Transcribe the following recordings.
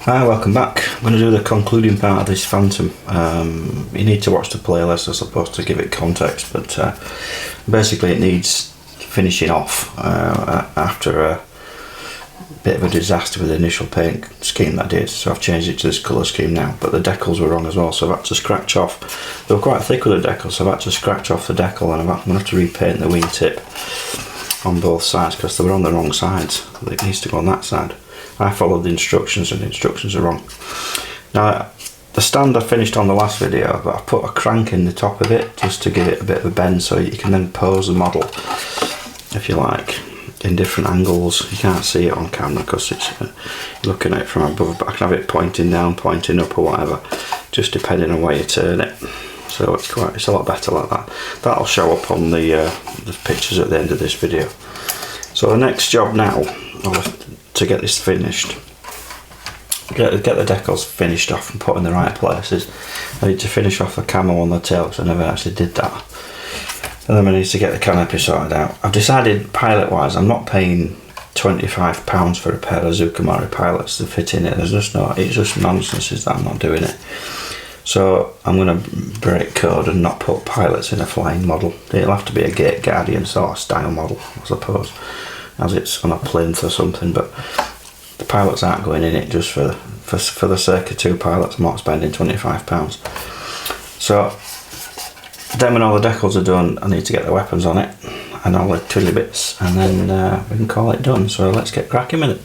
Hi, welcome back. I'm going to do the concluding part of this Phantom. You need to watch the playlist, I suppose, to give it context, but basically it needs finishing off after a bit of a disaster with the initial paint scheme that I did. So I've changed it to this colour scheme now, but the decals were wrong as well, so I've had to scratch off. They were quite thick with the decals, so I've had to scratch off the decal, and I'm going to have to repaint the wingtip on both sides because they were on the wrong sides. It needs to go on that side. I followed the instructions and the instructions are wrong. Now the stand I finished on the last video, but I put a crank in the top of it just to give it a bit of a bend so you can then pose the model, if you like, in different angles. You can't see it on camera because it's you're looking at it from above, but I can have it pointing down, pointing up or whatever, just depending on where you turn it. So it's a lot better like that. That'll show up on the pictures at the end of this video. So the next job now, to get this finished, get the decals finished off and put in the right places. I need to finish off the camo on the tail because I never actually did that. And then I need to get the canopy sorted out. I've decided pilot wise I'm not paying £25 for a pair of Zucamori pilots to fit in it. There's just no, it's just nonsense is that I'm not doing it. So I'm going to break code and not put pilots in a flying model. It'll have to be a Gate Guardian sort of style model, I suppose, as it's on a plinth or something, but the pilots aren't going in it just for the sake of two pilots. I'm not spending £25. So then when all the decals are done, I need to get the weapons on it and all the twiddly bits, and then we can call it done. So let's get cracking with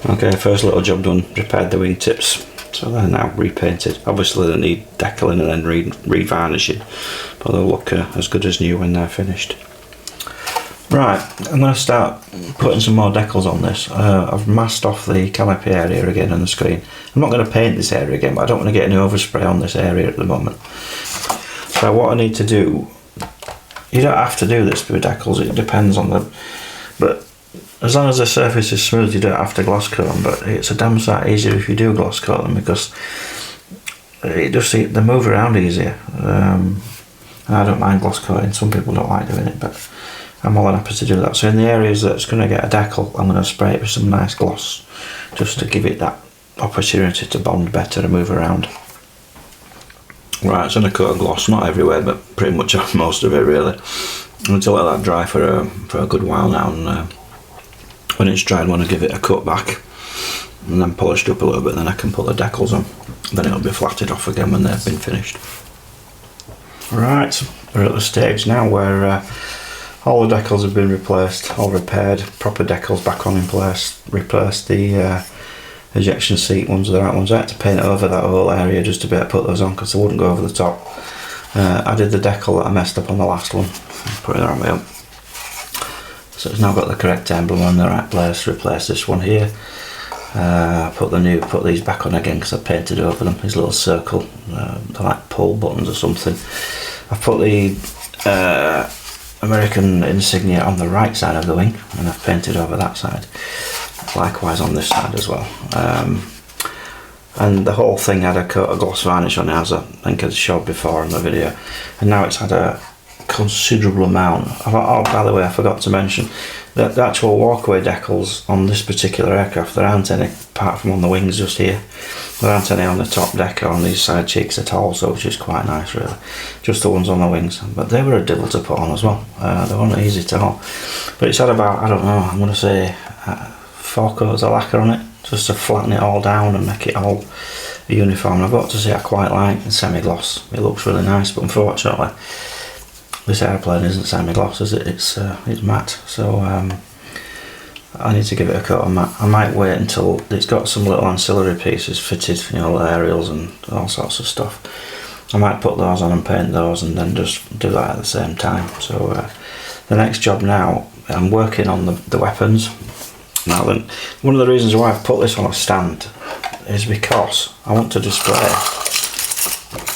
it. Okay, first little job done, repaired the wingtips. So they're now repainted. Obviously they need decaling and then re-varnishing, but they'll look as good as new when they're finished. Right, I'm going to start putting some more decals on this. I've masked off the canopy area again on the screen. I'm not going to paint this area again, but I don't want to get any overspray on this area at the moment. So what I need to do, you don't have to do this with decals, it depends on but as long as the surface is smooth you don't have to gloss coat them, but it's a damn sight easier if you do gloss coat them because they move around easier. And I don't mind gloss coating, some people don't like doing it, but I'm more than happy to do that. So in the areas that's going to get a decal, I'm going to spray it with some nice gloss just to give it that opportunity to bond better and move around. Right, it's on a coat of gloss, not everywhere but pretty much on most of it really. I'm going to let that dry for a good while now, and when it's dried I want to give it a cut back and then polished up a little bit, then I can put the decals on. Then it'll be flatted off again when they've been finished. Right, we're at the stage now where all the decals have been replaced, all repaired, proper decals back on in place, replaced the ejection seat ones with the right ones. I had to paint over that whole area just to be able to put those on because they wouldn't go over the top. I did the decal that I messed up on the last one, put it the right way up. So it's now got the correct emblem in the right place. Replace this one here. Put these back on again because I painted over them. These little circle, they're like pull buttons or something. I've put the American insignia on the right side of the wing and I've painted over that side. Likewise on this side as well. And the whole thing had a coat of gloss varnish on it, as I think I showed before in the video, and now it's had a considerable amount. Oh, by the way, I forgot to mention that the actual walkway decals on this particular aircraft, there aren't any apart from on the wings just here. There aren't any on the top deck or on these side cheeks at all, so which is quite nice really. Just the ones on the wings, but they were a devil to put on as well. They weren't easy at all. But it's had about, I don't know, I'm going to say 4 coats of lacquer on it, just to flatten it all down and make it all uniform. I've got to say I quite like the semi-gloss. It looks really nice, but unfortunately this airplane isn't semi-gloss, is it? It's matte, so I need to give it a coat on matte. I might wait until it's got some little ancillary pieces fitted, you know, aerials and all sorts of stuff. I might put those on and paint those and then just do that at the same time. So the next job now, I'm working on the weapons. Now then, one of the reasons why I've put this on a stand is because I want to display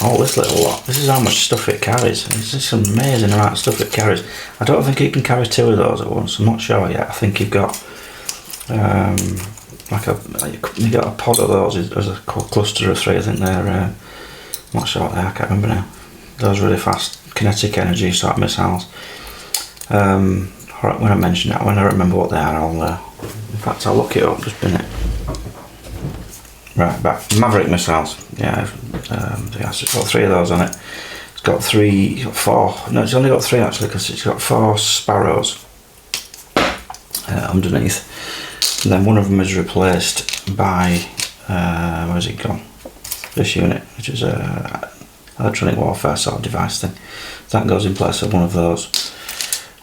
all this little lot. This is how much stuff it carries. It's just an amazing amount of stuff it carries. I don't think you can carry 2 of those at once. I'm not sure yet. I think you've got you got a pod of those as a cluster of 3. I think they're I'm not sure what they are. I can't remember now. Those really fast kinetic energy sort of missiles. Alright, when I mention that, when I remember what they are, in fact I'll look it up. Just a minute. Right, back. Maverick missiles. Yeah, yes, it's got 3 of those on it. It's got 4. No, it's only got 3 actually, because it's got 4 Sparrows underneath. And then one of them is replaced by where's it gone? This unit, which is a electronic warfare sort of device thing. That goes in place of one of those.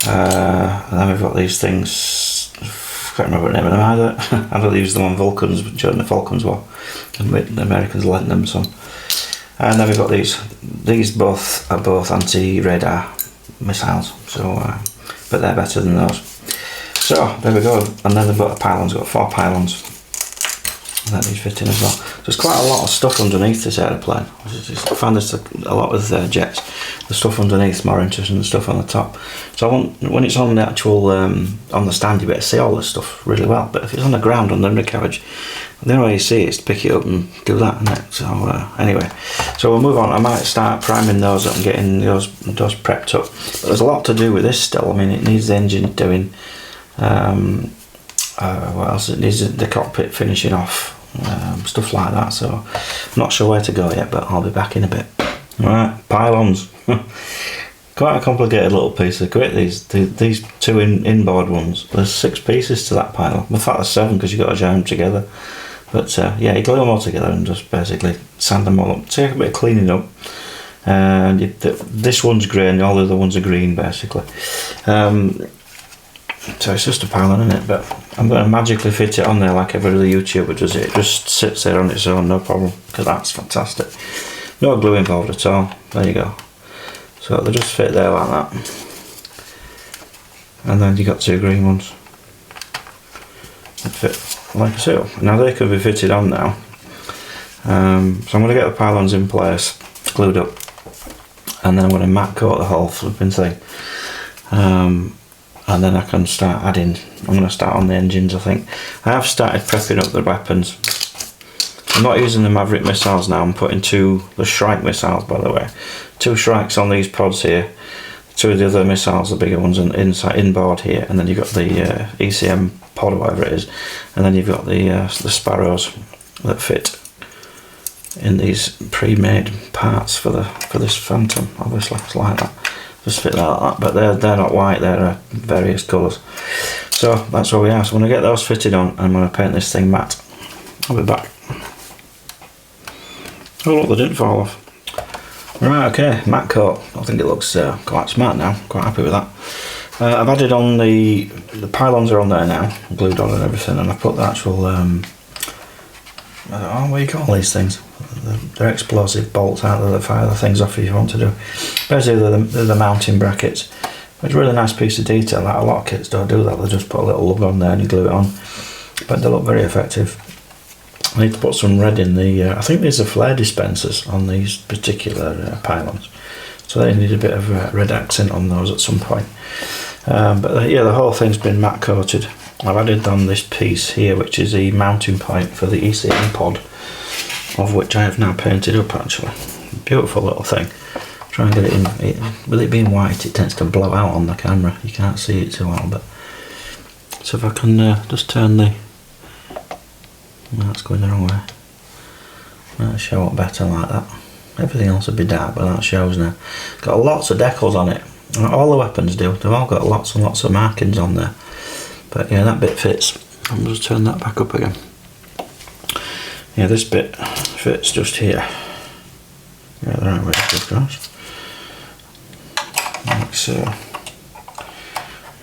And then we've got these things. I can't remember the name of them either. I don't use them on Vulcans during the Falklands War. The Americans lent them some. And then we've got these. These both are both anti-radar missiles. So, but they're better than those. So there we go. And then they've got the pylons. Got 4 pylons. And that needs fitting as well. So there's quite a lot of stuff underneath this aeroplane. I find this a lot with jets. The stuff underneath is more interesting than the stuff on the top. So when it's on the actual on the stand, you better see all this stuff really well. But if it's on the ground on the undercarriage, the only way you see it is to pick it up and do that, isn't it? So anyway, so we'll move on. I might start priming those up and getting those prepped up. But there's a lot to do with this still. I mean, it needs the engine doing. What else? It needs the cockpit finishing off, stuff like that. So I'm not sure where to go yet, but I'll be back in a bit. Right, pylons. Quite a complicated little piece of kit. These 2 inboard ones. There's 6 pieces to that pylon. In fact, there's 7 because you've got to join them together. But yeah, you glue them all together and just basically sand them all up. Take a bit of cleaning up. And this one's grey and all the other ones are green, basically. So it's just a pylon, isn't it? But I'm going to magically fit it on there like every other YouTuber does it. It just sits there on its own, no problem, because that's fantastic. No glue involved at all. There you go. So they just fit there like that. And then you got 2 green ones. They fit like so. Now they could be fitted on now. So I'm going to get the pylons in place, glued up, and then I'm going to matte coat the whole flipping thing. And then I can start adding. I'm going to start on the engines, I think. I have started prepping up the weapons. I'm not using the Maverick missiles now. I'm putting the Shrike missiles, by the way. 2 Shrikes on these pods here. 2 of the other missiles, the bigger ones, inside inboard here. And then you've got the ECM pod, or whatever it is. And then you've got the Sparrows that fit in these pre-made parts for this Phantom. Obviously, it's like that. Just fit like that, but they're not white, they're various colours. So that's where we are. So I'm going to get those fitted on and I'm going to paint this thing matte. I'll be back. Oh look, they didn't fall off. Right, okay, matte coat. I think it looks quite smart now, quite happy with that. I've added on the pylons are on there now, glued on and everything, and I've put the actual, I don't know, what do you call these things? They're explosive bolts out there that fire the things off if you want to do. Basically they're the mounting brackets. It's a really nice piece of detail. Like a lot of kits don't do that, they just put a little lug on there and you glue it on. But they look very effective. I need to put some red in the, I think these are flare dispensers on these particular pylons. So they need a bit of red accent on those at some point. But yeah, the whole thing's been matte coated. I've added on this piece here, which is the mounting point for the ECM pod, of which I have now painted up actually. Beautiful little thing. Try and get it in. With it being white, it tends to blow out on the camera. You can't see it too well, but so if I can just turn the. That's going the wrong way. That'll show up better like that. Everything else would be dark, but that shows now. Got lots of decals on it. All the weapons do. They've all got lots and lots of markings on there. But yeah, that bit fits. I'll just turn that back up again. Yeah, this bit fits just here. Yeah, the right way across. Like so.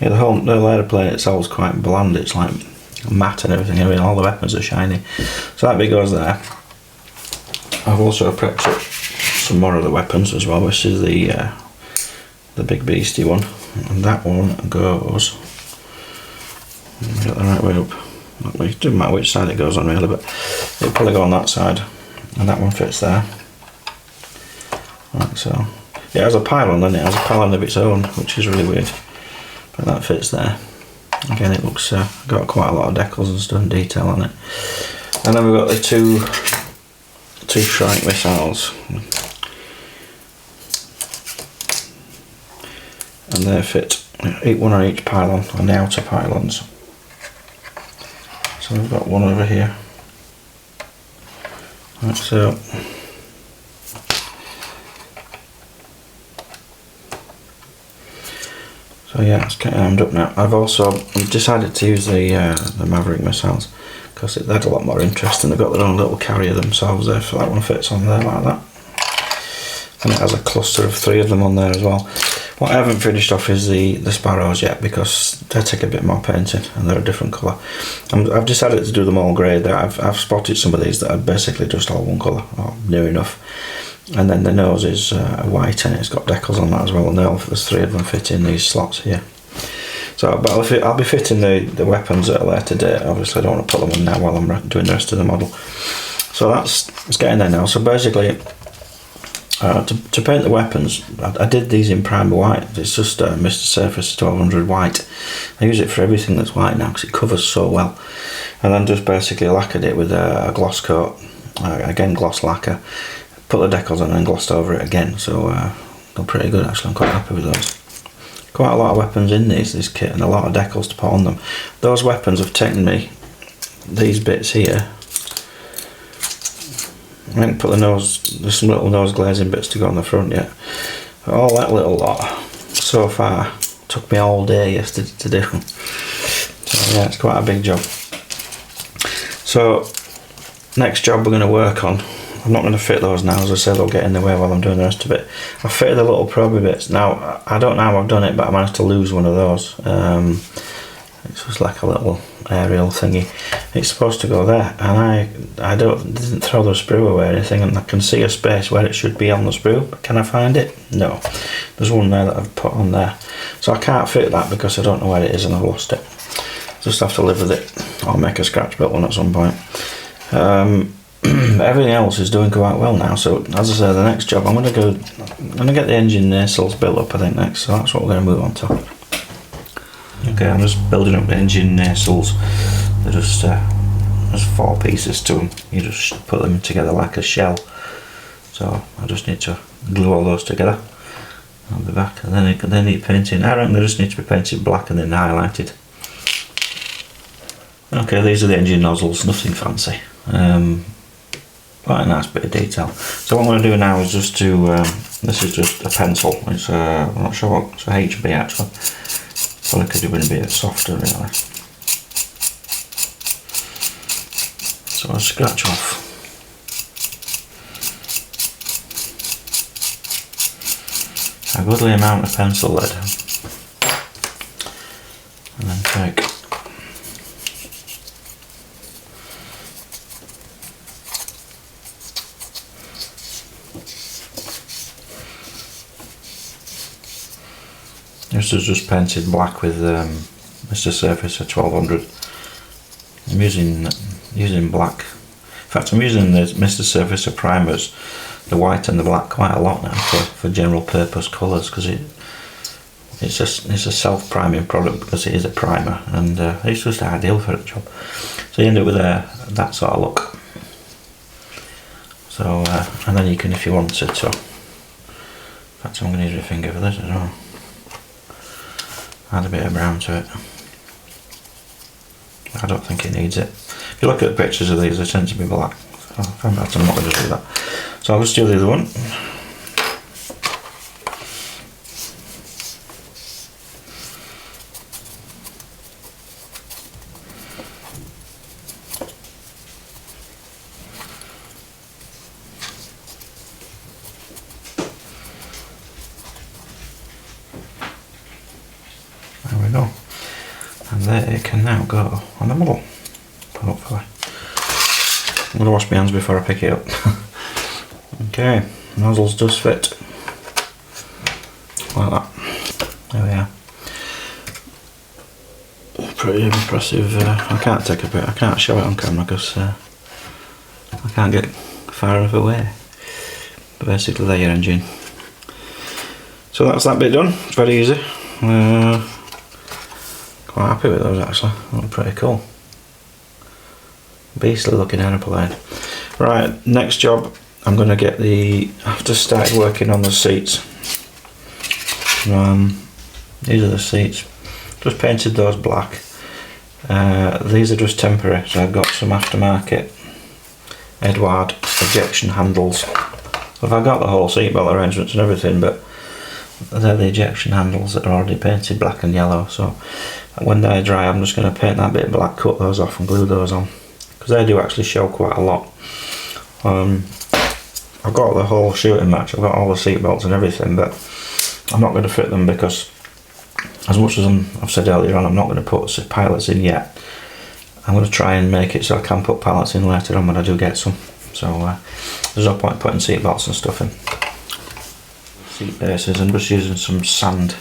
Yeah, the whole aeroplane itself is quite bland. It's like matte and everything. I mean, all the weapons are shiny. So that bit goes there. I've also prepped up some more of the weapons as well. This is the big beastie one, and that one goes. Get the right way up. It doesn't matter which side it goes on really, but it'll probably go on that side, and that one fits there. Like so. Yeah, it has a pylon, doesn't it? It has a pylon of its own, which is really weird. But that fits there. Again, it looks got quite a lot of decals and stuff and detail on it. And then we've got the two Shrike missiles. And they fit one on each pylon, on the outer pylons. So we've got one over here. So yeah, it's kind of armed up now. I've also decided to use the Maverick missiles because they had a lot more interest, and they've got their own little carrier themselves there, so that one fits on there like that. And it has a cluster of 3 of them on there as well. What I haven't finished off is the sparrows yet, because they take a bit more painting and they're a different colour. I've decided to do them all grey. I've spotted some of these that are basically just all one colour, or near enough. And then the nose is white, and it's got decals on that as well, and there's 3 of them fit in these slots here. So, but I'll be fitting the weapons at a later date. Obviously I don't want to put them on now while I'm doing the rest of the model. So it's getting there now. So basically, to paint the weapons, I did these in primer white. It's just Mr. Surface 1200 white. I use it for everything that's white now because it covers so well. And then just basically lacquered it with a gloss coat, again gloss lacquer. Put the decals on and glossed over it again, so they're pretty good actually. I'm quite happy with those. Quite a lot of weapons in this kit, and a lot of decals to put on them. Those weapons have taken me these bits here. I didn't put there's some little nose glazing bits to go on the front yet. But all that little lot so far took me all day yesterday to do. So yeah, it's quite a big job. So next job we're going to work on, I'm not going to fit those now, as I said, they'll get in the way while I'm doing the rest of it. I fitted the little probey bits. Now, I don't know how I've done it, but I managed to lose one of those. It's just like a little aerial thingy. It's supposed to go there, and I didn't throw the sprue away or anything, and I can see a space where it should be on the sprue, but can I find it? No. There's one there that I've put on there. So I can't fit that because I don't know where it is and I've lost it. Just have to live with it. I'll make a scratch built one at some point. Everything else is doing quite well now, so as I say, the next job I'm going to get the engine nacelles built up, I think, next, so that's what we're going to move on to. Okay, I'm just building up the engine nacelles. They're just there's 4 pieces to them. You just put them together like a shell, so I just need to glue all those together. I'll be back, and then they need painting. I reckon they just need to be painted black and then highlighted. Okay, these are the engine nozzles, nothing fancy. Quite a nice bit of detail. So what I'm going to do now is just this is just a pencil. It's I'm not sure what, it's a HB actually. Probably could have been a bit softer really. So I'll scratch off. A goodly amount of pencil lead. And then take this is just painted black with Mr. Surface 1200. I'm using black. In fact, I'm using the Mr. Surface primers, the white and the black, quite a lot now for general purpose colours, because it's a self-priming product because it is a primer, and it's just ideal for the job. So you end up with that sort of look. So and then you can, if you wanted to. In fact, I'm going to use my finger for this as well. Add a bit of brown to it. I don't think it needs it. If you look at the pictures of these, they tend to be black. So I'm not going to do that. So I'll just do the other one. There we go. And there it can now go on the model, hopefully. I'm going to wash my hands before I pick it up. Okay, nozzles does fit. Like that. There we are. Pretty impressive. I can't take a bit, I can't show it on camera because I can't get far enough away. But basically there's your engine. So that's that bit done, it's very easy. Quite happy with those actually, they look pretty cool. Beastly looking aeroplane. Right, next job, I'm going to get I've just started working on the seats. These are the seats, just painted those black. These are just temporary, so I've got some aftermarket Edward ejection handles. Well, I've got the whole seatbelt arrangements and everything, but they're the ejection handles that are already painted black and yellow, so when they dry I'm just going to paint that bit black, cut those off and glue those on, because they do actually show quite a lot. I've got the whole shooting match, I've got all the seatbelts and everything, but I'm not going to fit them because, as much as I've said earlier on, I'm not going to put pilots in yet. I'm going to try and make it so I can put pilots in later on when I do get some. So there's no point putting seatbelts and stuff in. Seat bases, I'm just using some sand.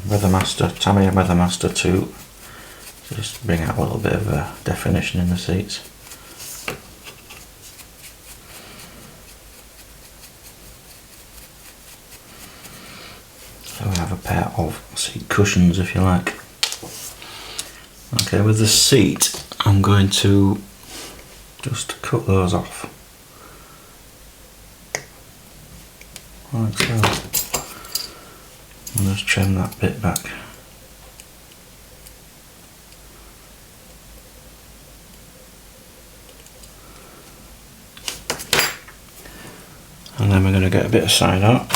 Weathermaster, Tamiya Weathermaster 2. So just bring out a little bit of definition in the seats. So we have a pair of seat cushions, if you like. Okay, with the seat, I'm going to just cut those off. Like so. And just trim that bit back. And then we're going to get a bit of side art.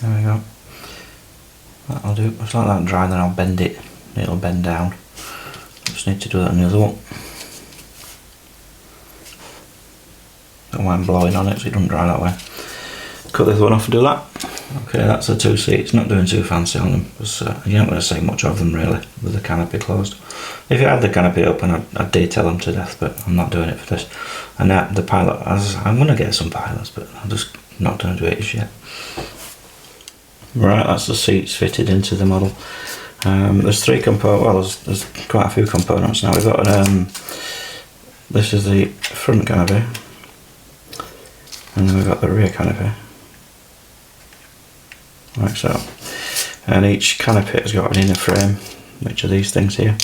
There we go. That'll do. Just let that dry, then I'll bend it. It'll bend down. Just need to do that on the other one. Don't mind blowing on it so it doesn't dry that way. Cut this one off and do that. Okay, that's the two seats. Not doing too fancy on them because you're not going to see much of them really with the canopy closed. If you had the canopy open, I'd detail them to death, but I'm not doing it for this. And the pilot, I'm going to get some pilots, but I'm just not going to do it as yet. Right, that's the seats fitted into the model. There's three components. Well, there's quite a few components now. We've got this is the front canopy, and then we've got the rear canopy, like so. And each canopy has got an inner frame, which are these things here.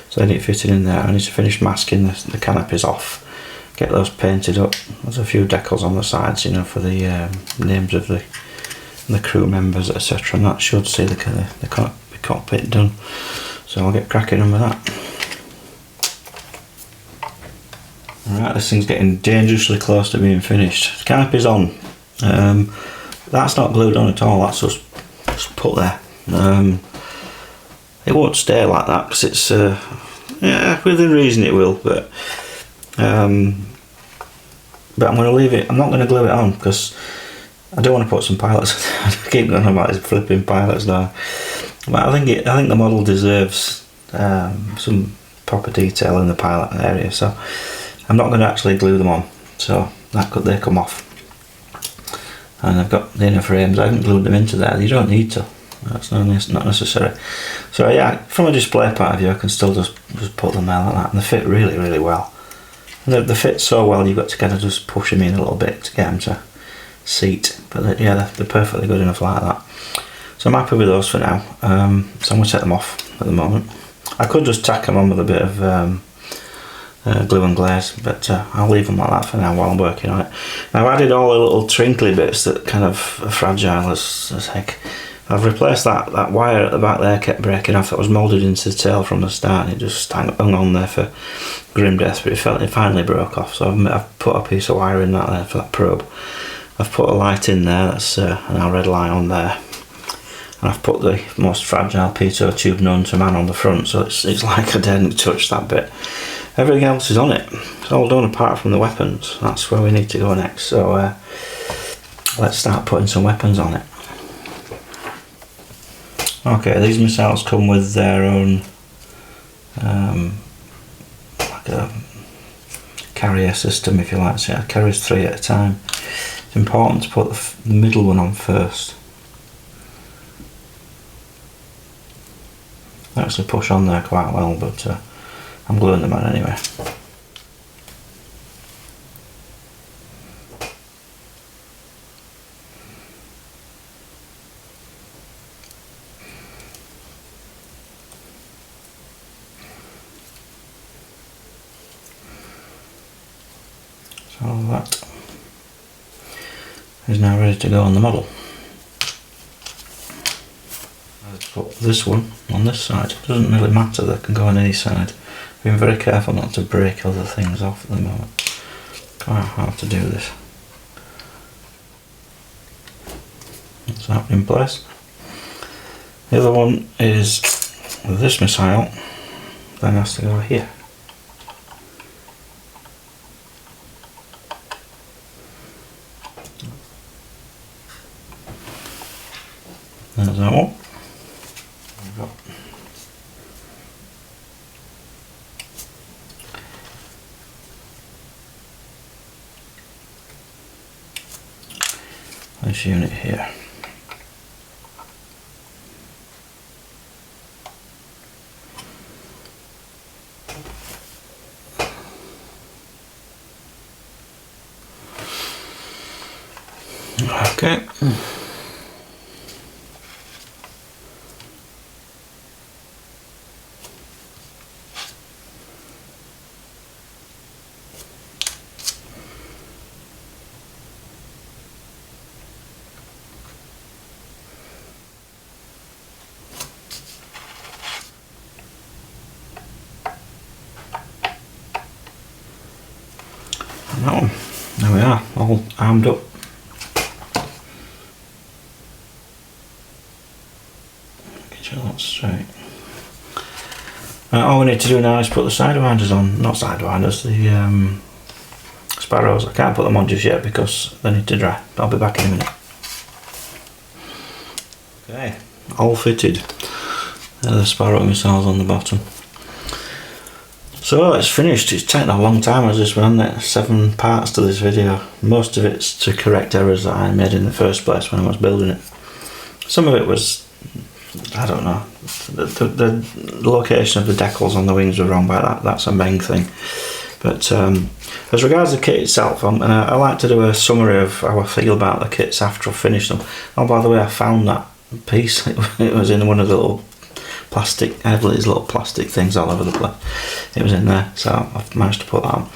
So they need fitted in there. I need to finish masking the canopies off, get those painted up. There's a few decals on the sides, you know, for the names of the crew members, etc. And that should see the cockpit done. So I'll get cracking on with that. Alright, this thing's getting dangerously close to being finished. The canopy's on. That's not glued on at all, that's just put there. It won't stay like that because it's yeah, within reason it will, but I'm going to leave it. I'm not going to glue it on because I do want to put some pilots. I keep going on about these flipping pilots now, but I think the model deserves some proper detail in the pilot area, so I'm not going to actually glue them on. So they come off, and I've got the inner frames. I haven't glued them into there. You don't need to. That's not necessary. So yeah, from a display point of view, I can still just put them there like that, and they fit really, really well. They fit so well, you've got to kind of just push them in a little bit to get them to seat. But yeah, they're perfectly good enough like that. So I'm happy with those for now. So I'm going to take them off at the moment. I could just tack them on with a bit of glue and glaze, but I'll leave them like that for now while I'm working on it. Now I've added all the little trinkly bits that kind of are fragile as heck. I've replaced that wire at the back there, kept breaking off. That was moulded into the tail from the start, and it just hung on there for grim death, but it finally broke off. So I've put a piece of wire in that there for that probe. I've put a light in there, that's an red light on there, and I've put the most fragile pitot tube known to man on the front, so it's like I didn't touch that bit. Everything else is on it. It's all done apart from the weapons. That's where we need to go next. So let's start putting some weapons on it. Okay, these missiles come with their own like a carrier system, if you like. So it carries 3 at a time. It's important to put the middle one on first. Actually push on there quite well, but I'm gluing them on anyway. So that is now ready to go on the model. Let's put this one on this side. It doesn't really matter, they can go on any side. Being very careful not to break other things off at the moment. Quite hard to do this. That's that in place. The other one is this missile, then has to go here. There's that one. We've got this unit here. Okay. That one. There we are, all armed up. Get sure that's straight. All we need to do now is put the sidewinders on, not sidewinders, the sparrows. I can't put them on just yet because they need to dry. I'll be back in a minute. Okay, all fitted. There are the sparrow missiles on the bottom. So it's finished. It's taken a long time as this one, hasn't it? 7 parts to this video. Most of it's to correct errors that I made in the first place when I was building it. Some of it was, I don't know, the location of the decals on the wings were wrong by that. That's a Meng thing. But as regards the kit itself, I like to do a summary of how I feel about the kits after I've finished them. Oh, by the way, I found that piece. It was in one of the little plastic, I have these little plastic things all over the place. It was in there, so I've managed to put that on.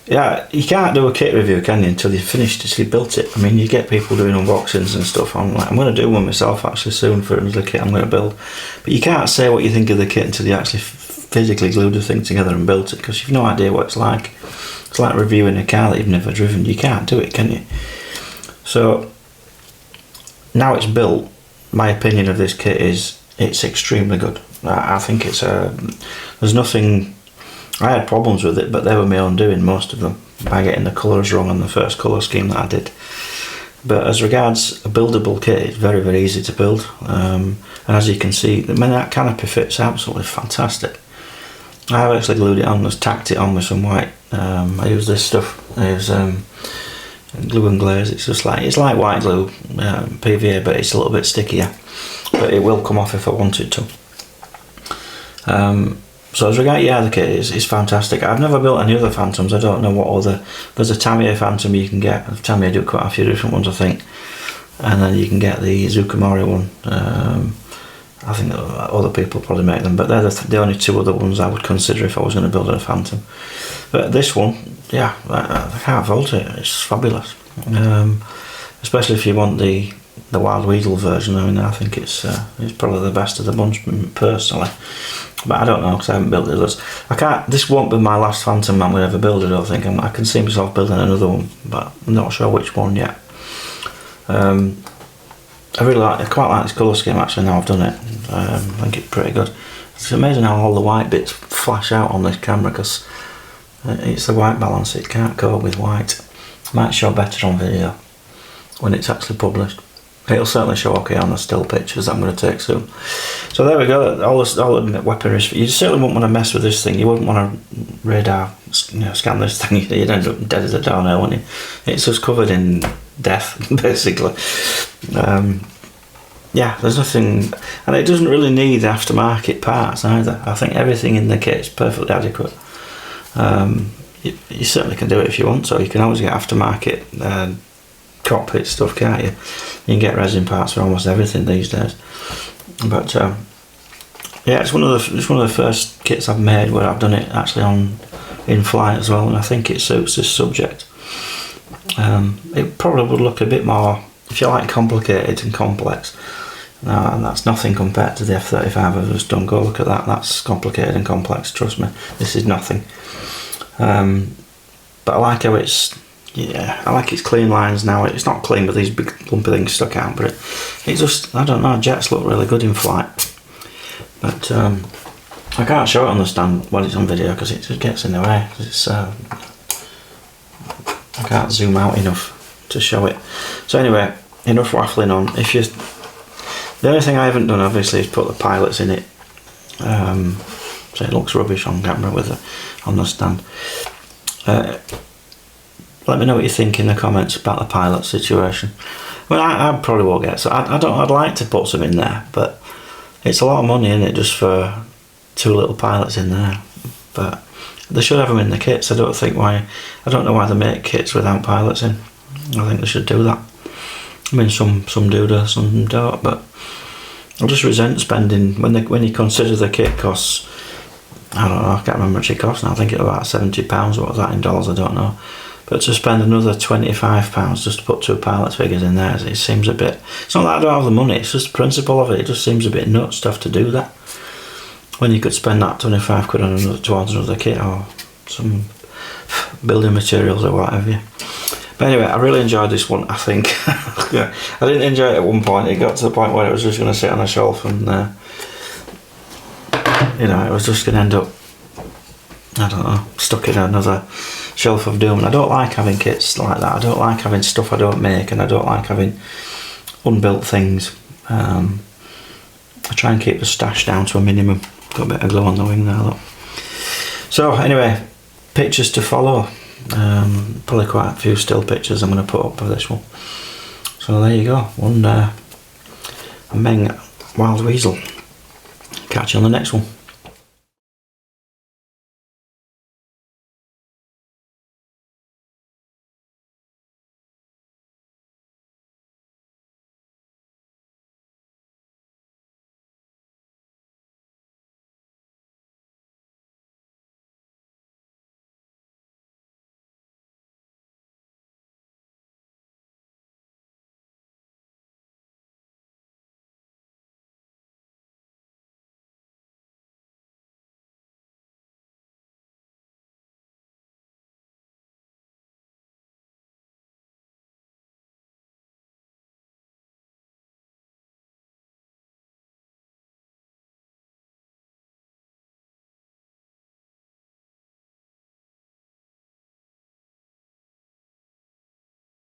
Yeah, you can't do a kit review, can you, until you've finished it, you've built it. I mean, you get people doing unboxings and stuff. I'm going to do one myself actually soon for the kit I'm going to build. But you can't say what you think of the kit until you actually physically glued the thing together and built it, because you've no idea what it's like. It's like reviewing a car that you've never driven. You can't do it, can you? So now it's built, my opinion of this kit is it's extremely good. I think it's there's nothing. I had problems with it, but they were my own doing, most of them, by getting the colours wrong on the first colour scheme that I did. But as regards a buildable kit, it's very, very easy to build. And as you can see, that canopy fits absolutely fantastic. I've actually glued it on, just tacked it on with some white. I use this stuff. I use glue and glaze. It's like white glue, PVA, but it's a little bit stickier. But it will come off if I wanted to. So as regards, yeah, the kit is fantastic. I've never built any other Phantoms. I don't know what other. There's a Tamiya Phantom you can get. Tamiya do quite a few different ones, I think. And then you can get the Zucamori one. I think other people probably make them, but they're the only 2 other ones I would consider if I was going to build a Phantom. But this one, yeah, I can't fault it. It's fabulous. Especially if you want the Wild Weasel version. I mean, I think it's probably the best of the bunch personally. But I don't know, because I haven't built the others. This won't be my last Phantom I'm going to ever build, I don't think. I can see myself building another one, but I'm not sure which one yet. I quite like this colour scheme actually now I've done it. I think it's pretty good. It's amazing how all the white bits flash out on this camera, because it's the white balance, it can't cope with white. It might show better on video when it's actually published. It'll certainly show okay on the still pictures I'm going to take soon. So there we go, all the weaponry. You certainly wouldn't want to mess with this thing. You wouldn't want to radar scan this thing. You'd end up dead as a doornail, wouldn't you? It's just covered in death, basically. yeah, there's nothing, and it doesn't really need aftermarket parts either. I think everything in the kit is perfectly adequate. You certainly can do it if you want to. You can always get aftermarket cockpit stuff, can't you? You can get resin parts for almost everything these days. But yeah, it's one of the first kits I've made where I've done it actually in flight as well, and I think it suits this subject. It probably would look a bit more, if you like, complicated and complex. And that's nothing compared to the F-35 I've just done. Go look at that. That's complicated and complex. Trust me, this is nothing. But I like how it's, yeah, I like its clean lines now. It's not clean with these big lumpy things stuck out, but it just, I don't know, jets look really good in flight. But I can't show it on the stand when it's on video because it just gets in the way. It's I can't zoom out enough to show it. So anyway, enough waffling on. The only thing I haven't done obviously is put the pilots in it. So it looks rubbish on camera on the stand. Let me know what you think in the comments about the pilot situation. Well, I probably won't get, so I'd like to put some in there, but it's a lot of money, isn't it, just for 2 little pilots in there. But they should have them in the kits. I don't know why they make kits without pilots in. I think they should do that. I mean, some do, some don't, but I just resent spending, when you consider the kit costs, I don't know, I can't remember how much it costs now. I think it's about £70. What was that in dollars? I don't know. But to spend another £25 just to put 2 pilots figures in there, it seems a bit. It's not that I don't have the money. It's just the principle of it. It just seems a bit nuts to have to do that when you could spend that 25 quid on towards another kit or some building materials or whatever. But anyway, I really enjoyed this one. I think yeah, I didn't enjoy it at one point. It got to the point where it was just going to sit on a shelf and you know, it was just going to end up, I don't know, stuck in another shelf of doom. And I don't like having kits like that. I don't like having stuff I don't make, and I don't like having unbuilt things. I try and keep the stash down to a minimum. Got a bit of glow on the wing there, look. So anyway, pictures to follow. Probably quite a few still pictures I'm going to put up for this one. So there you go, one Meng Wild Weasel. Catch you on the next one.